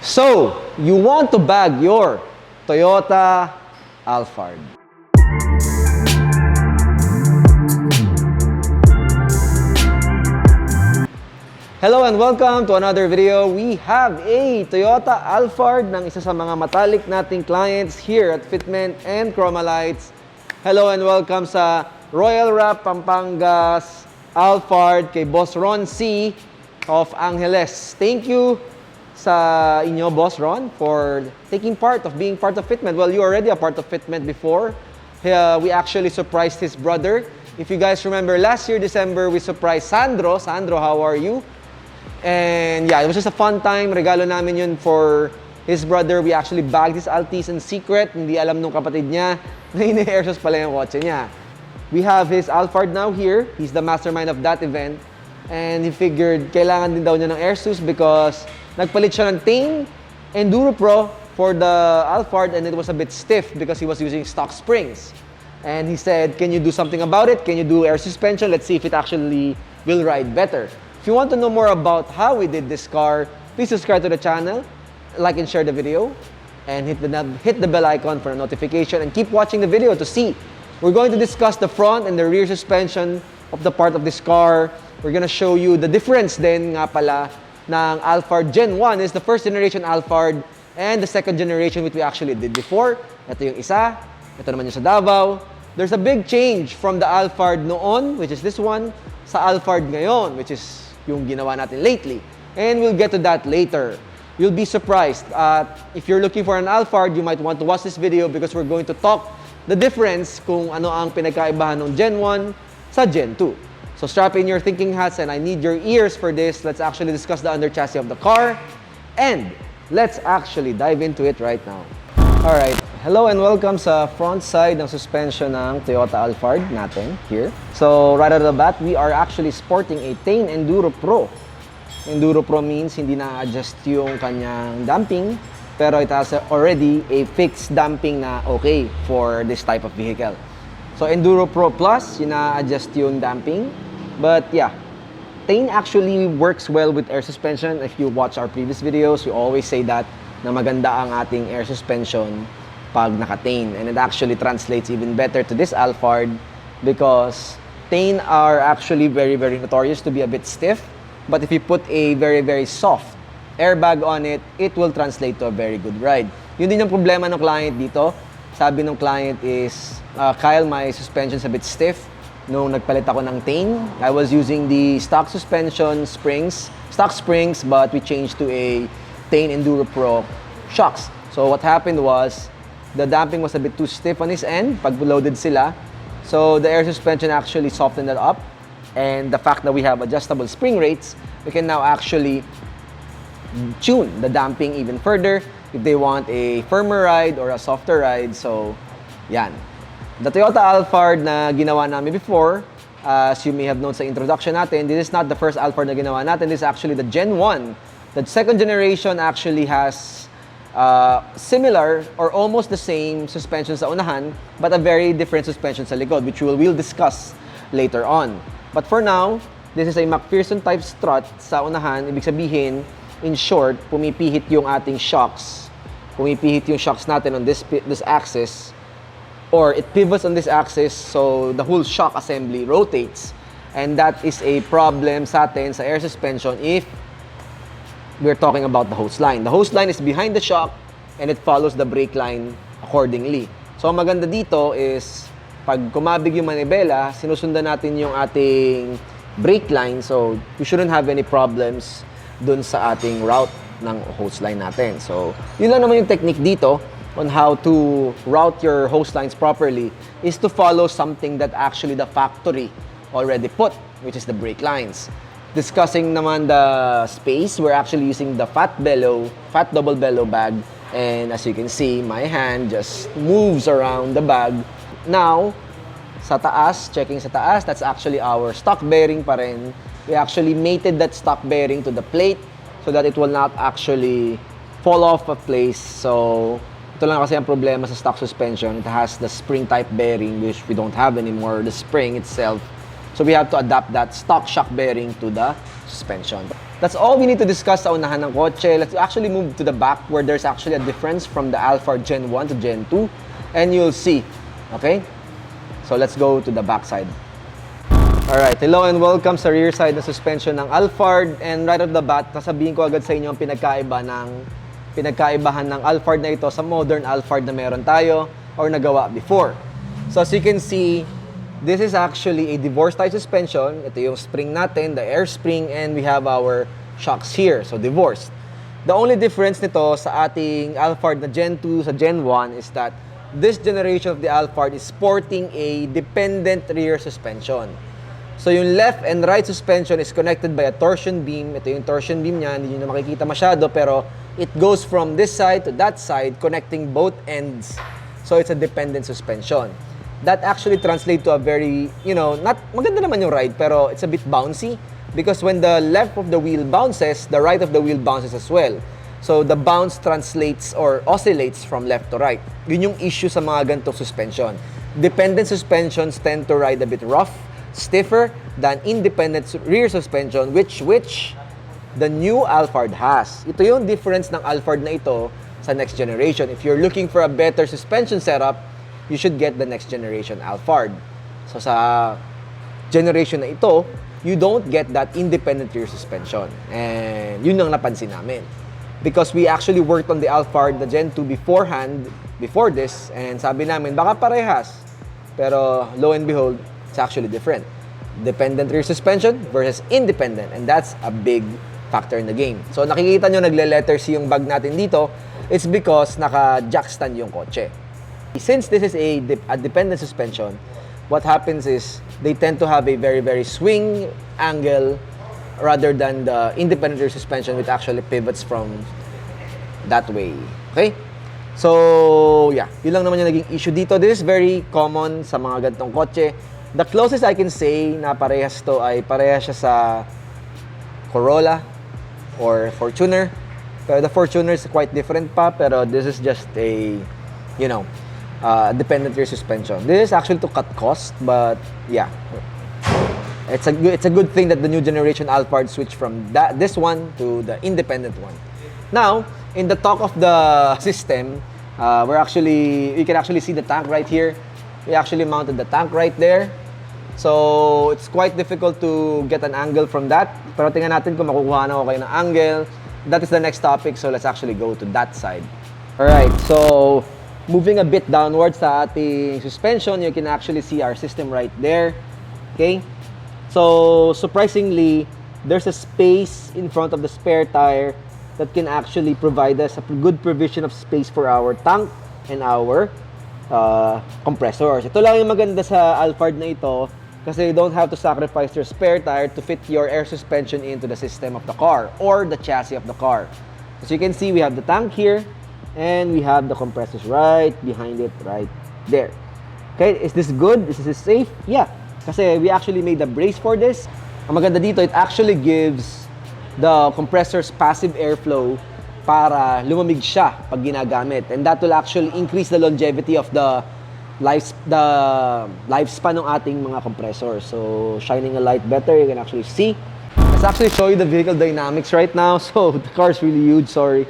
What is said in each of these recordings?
So, you want to bag your Toyota ALPHARD. Hello and welcome to another video. We have a Toyota ALPHARD ng isa sa mga matalik nating clients here at Fitment and Chromalights. Hello and welcome sa Royal Wrap Pampangas ALPHARD kay Boss Ron C. of Angeles. Thank you sa inyo, Boss Ron, for being part of Fitment. Well, you're already a part of Fitment before. We actually surprised his brother. If you guys remember, last year, December, we surprised Sandro. Sandro, how are you? And yeah, it was just a fun time. Regalo namin yun for his brother. We actually bagged his Altis in secret. Hindi alam nung kapatid niya na ini-airsus pala yung kotse niya. We have his ALPHARD now here. He's the mastermind of that event. And he figured kailangan din daw niya ng airsus because nagpalit siya ng Tane Enduro Pro for the ALPHARD and it was a bit stiff because he was using stock springs. And he said, can you do something about it? Can you do air suspension? Let's see if it actually will ride better. If you want to know more about how we did this car, please subscribe to the channel, like and share the video, and hit the bell icon for a notification, and keep watching the video to see. We're going to discuss the front and the rear suspension of the part of this car. We're gonna show you the difference din nga pala ng ALPHARD Gen 1 is the first generation ALPHARD and the second generation which we actually did before. Ito yung isa, ito naman yung sa Davao. There's a big change from the ALPHARD noon, which is this one, sa ALPHARD ngayon, which is yung ginawa natin lately. And we'll get to that later. You'll be surprised. If you're looking for an ALPHARD, you might want to watch this video because we're going to talk the difference kung ano ang pinagkaibahan ng Gen 1 sa Gen 2. So strap in your thinking hats and I need your ears for this. Let's actually discuss the under chassis of the car. And let's actually dive into it right now. Alright, hello and welcome sa front side ng suspension ng Toyota ALPHARD natin here. So right out of the bat, we are actually sporting a Tane Enduro Pro. Enduro Pro means hindi na-adjust yung kanyang damping, pero it has already a fixed damping na okay for this type of vehicle. So Enduro Pro Plus, yun na-adjust yung damping. But yeah, Tane actually works well with air suspension. If you watch our previous videos, we always say that na maganda ang ating air suspension pag naka-Tane. And it actually translates even better to this ALPHARD because Tane are actually very, very notorious to be a bit stiff. But if you put a very, very soft airbag on it, it will translate to a very good ride. Yun din yung problema ng client dito. Sabi ng client is, Kyle, my suspension's a bit stiff. Nung nagpalit ako ng Tane, I was using the stock suspension springs, but we changed to a Tane Enduro Pro shocks. So what happened was, the damping was a bit too stiff on his end pag loaded sila. So the air suspension actually softened it up. And the fact that we have adjustable spring rates, we can now actually tune the damping even further if they want a firmer ride or a softer ride. So yan. The Toyota ALPHARD na ginawa namin before, as you may have known sa introduction natin, this is not the first ALPHARD na ginawa natin. This is actually the Gen 1. The second generation actually has similar or almost the same suspension sa unahan, but a very different suspension sa likod, which we'll discuss later on. But for now, this is a McPherson type strut sa unahan. Ibig sabihin, in short, pumipihit yung ating shocks. Pumipihit yung shocks natin on this axis, or it pivots on this axis, so the whole shock assembly rotates. And that is a problem sa atin sa air suspension if we're talking about the hose line. The hose line is behind the shock and it follows the brake line accordingly. So ang maganda dito is pag kumabig yung manibela, sinusundan natin yung ating brake line, so you shouldn't have any problems dun sa ating route ng hose line natin. So yun lang naman yung technique dito on how to route your hose lines properly is to follow something that actually the factory already put, which is the brake lines. Discussing naman the space, we're actually using the fat double bellow bag, and as you can see, my hand just moves around the bag. Now, sa taas, checking sa taas, that's actually our stock bearing pa rin. We actually mated that stock bearing to the plate so that it will not actually fall off of place. So ito lang kasi ang problema sa stock suspension. It has the spring type bearing, which we don't have anymore, the spring itself. So we have to adapt that stock shock bearing to the suspension. That's all we need to discuss sa unahan ng kotse. Let's actually move to the back where there's actually a difference from the ALPHARD Gen 1 to Gen 2. And you'll see. Okay? So let's go to the back side. Alright, hello and welcome sa rear side na suspension ng ALPHARD. And right off the bat, sasabihin ko agad sa inyo ang pinagkaibahan ng ALPHARD na ito sa modern ALPHARD na meron tayo or nagawa before. So as you can see, this is actually a divorce type suspension. Ito yung spring natin, the air spring, and we have our shocks here. So divorced. The only difference nito sa ating ALPHARD na Gen 2 sa Gen 1 is that this generation of the ALPHARD is sporting a dependent rear suspension. So yung left and right suspension is connected by a torsion beam. Ito yung torsion beam niya, hindi nyo na makikita masyado, pero it goes from this side to that side, connecting both ends. So it's a dependent suspension. That actually translates to a very, not maganda naman yung ride, pero it's a bit bouncy because when the left of the wheel bounces, the right of the wheel bounces as well. So the bounce translates or oscillates from left to right. Yun yung issue sa mga ganitong suspension. Dependent suspensions tend to ride a bit rough, stiffer than independent rear suspension, which the new ALPHARD has. Ito yung difference ng ALPHARD na ito sa next generation. If you're looking for a better suspension setup, you should get the next generation ALPHARD. So sa generation na ito, you don't get that independent rear suspension. And yun ang napansin namin. Because we actually worked on the ALPHARD, the Gen 2 beforehand, before this, and sabi namin, baka parehas. Pero lo and behold, it's actually different. Dependent rear suspension versus independent. And that's a big factor in the game. So nakikita nyo nagle-letter C yung bag natin dito, it's because naka-jack stand yung kotse. Since this is a dependent suspension, what happens is they tend to have a very, very swing angle rather than the independent rear suspension, which actually pivots from that way. Okay? So, yeah. Yun lang naman yung naging issue dito. This is very common sa mga ganitong kotse. The closest I can say na parehas to ay parehas siya sa Corolla or Fortuner. Pero the Fortuner is quite different pa, pero this is just a, dependent rear suspension. This is actually to cut cost, but yeah, it's a good thing that the new generation ALPHARD switched from this one to the independent one. Now, in the talk of the system, we can actually see the tank right here. We actually mounted the tank right there. So it's quite difficult to get an angle from that. Pero tingnan natin kung makukuha na kayo ng angle. That is the next topic, so let's actually go to that side. Alright, so moving a bit downwards sa ating suspension, you can actually see our system right there. Okay? So, surprisingly, there's a space in front of the spare tire that can actually provide us a good provision of space for our tank and our compressors. Ito lang yung maganda sa ALPHARD na ito kasi you don't have to sacrifice your spare tire to fit your air suspension into the system of the car or the chassis of the car. As you can see, we have the tank here, and we have the compressors right behind it, right there. Okay, is this good? Is this safe? Yeah, kasi we actually made a brace for this. Ang maganda dito, it actually gives the compressor's passive airflow para lumamig siya pag ginagamit. And that will actually increase the longevity of the lifespan ng ating mga compressors. So, shining a light better, you can actually see. Let's actually show you the vehicle dynamics right now. So, the car is really huge, sorry.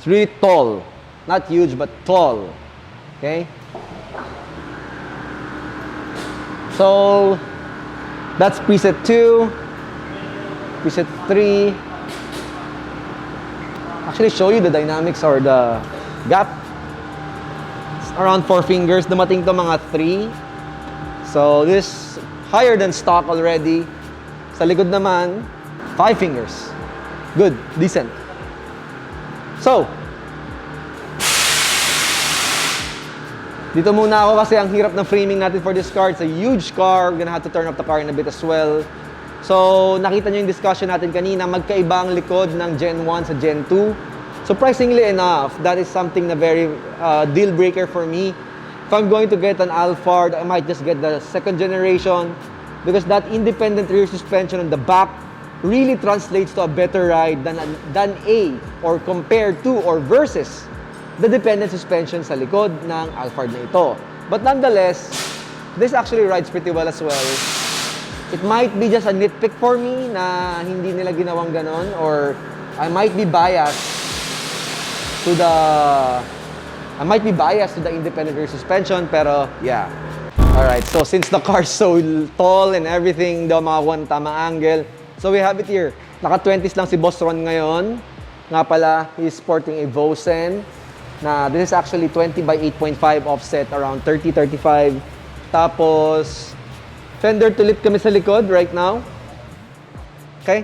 It's really tall. Not huge, but tall. Okay? So, that's preset 2. Preset 3. Actually show you the dynamics or the gap. It's around 4 fingers. Dumating to mga 3. So, this higher than stock already. Sa likod naman, 5 fingers. Good. Decent. So, dito muna ako kasi ang hirap ng framing natin for this car. It's a huge car. We're gonna have to turn up the car in a bit as well. So, nakita nyo yung discussion natin kanina. Magkaiba ang likod ng Gen 1 sa Gen 2. Surprisingly enough, that is something na very deal breaker for me. If I'm going to get an ALPHARD, I might just get the second generation because that independent rear suspension on the back really translates to a better ride than or compared to or versus the dependent suspension sa likod ng ALPHARD na ito. But nonetheless, this actually rides pretty well as well. It might be just a nitpick for me na hindi nila ginawang ganon, or I might be biased to the independent rear suspension, pero yeah. Alright, so since the car's so tall and everything, daw makakuha ng tamang angle. So we have it here. Naka-20s lang si Boss Ron ngayon. Nga pala, he's sporting a Vosen. Na this is actually 20 by 8.5 offset, around 30-35. Tapos, fender to lip kami sa likod right now. Okay?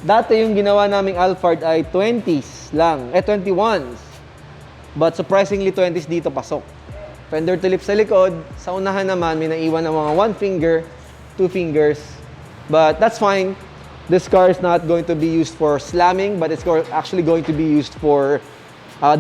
Dati yung ginawa naming ALPHARD ay 20s lang, 21s. But surprisingly, 20s dito pasok. Fender to lip sa likod. Sa unahan naman, may naiwan ng mga 1 finger, 2 fingers. But that's fine. This car is not going to be used for slamming, but it's actually going to be used for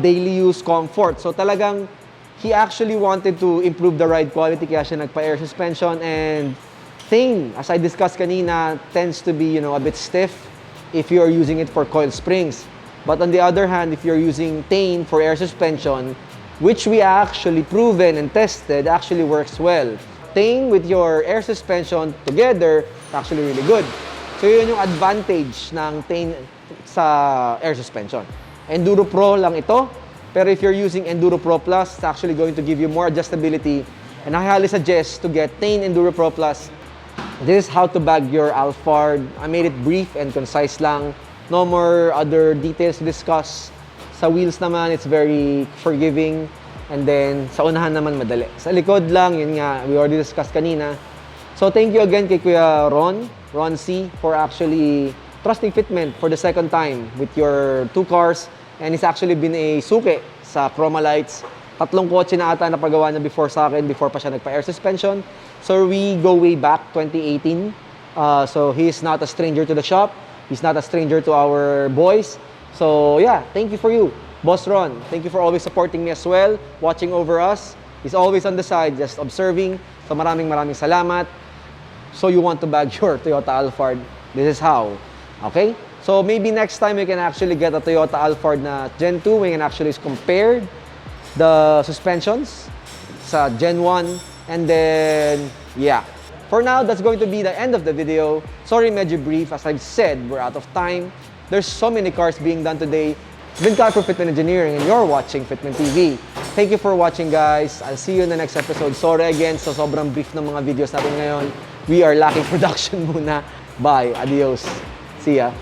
daily use comfort. So talagang, he actually wanted to improve the ride quality, kaya siya nagpa-air suspension. And thing, as I discussed kanina, tends to be, a bit stiff if you're using it for coil springs. But on the other hand, if you're using Tane for air suspension, which we actually proven and tested, actually works well. Tane with your air suspension together, actually really good. So yun yung advantage ng Tane sa air suspension. Enduro Pro lang ito, pero if you're using Enduro Pro Plus, it's actually going to give you more adjustability. And I highly suggest to get Tane Enduro Pro Plus. This is how to bag your ALPHARD. I made it brief and concise lang. No more other details to discuss. Sa wheels naman, it's very forgiving. And then, sa unahan naman, madali. Sa likod lang, yun nga, we already discussed kanina. So, thank you again kay Kuya Ron C, for actually trusting Fitment for the second time with your 2 cars. And he's actually been a suke sa Chromalights. 3 kotse na ata napagawa niya before sa akin, before pa siya nagpa-air suspension. So, we go way back, 2018. So, he's not a stranger to the shop. He's not a stranger to our boys. So, yeah, thank you for you, Boss Ron. Thank you for always supporting me as well, watching over us. He's always on the side, just observing. So, maraming salamat. So, you want to bag your Toyota ALPHARD. This is how. Okay? So, maybe next time you can actually get a Toyota ALPHARD na Gen 2. We can actually compare the suspensions sa Gen 1. And then, yeah. For now, that's going to be the end of the video. Sorry, medyo brief. As I've said, we're out of time. There's so many cars being done today. I've been Carl for Fitment Engineering, and you're watching Fitment TV. Thank you for watching, guys. I'll see you in the next episode. Sorry again sa sobrang brief ng mga videos natin ngayon. We are lacking production muna. Bye. Adios. See ya.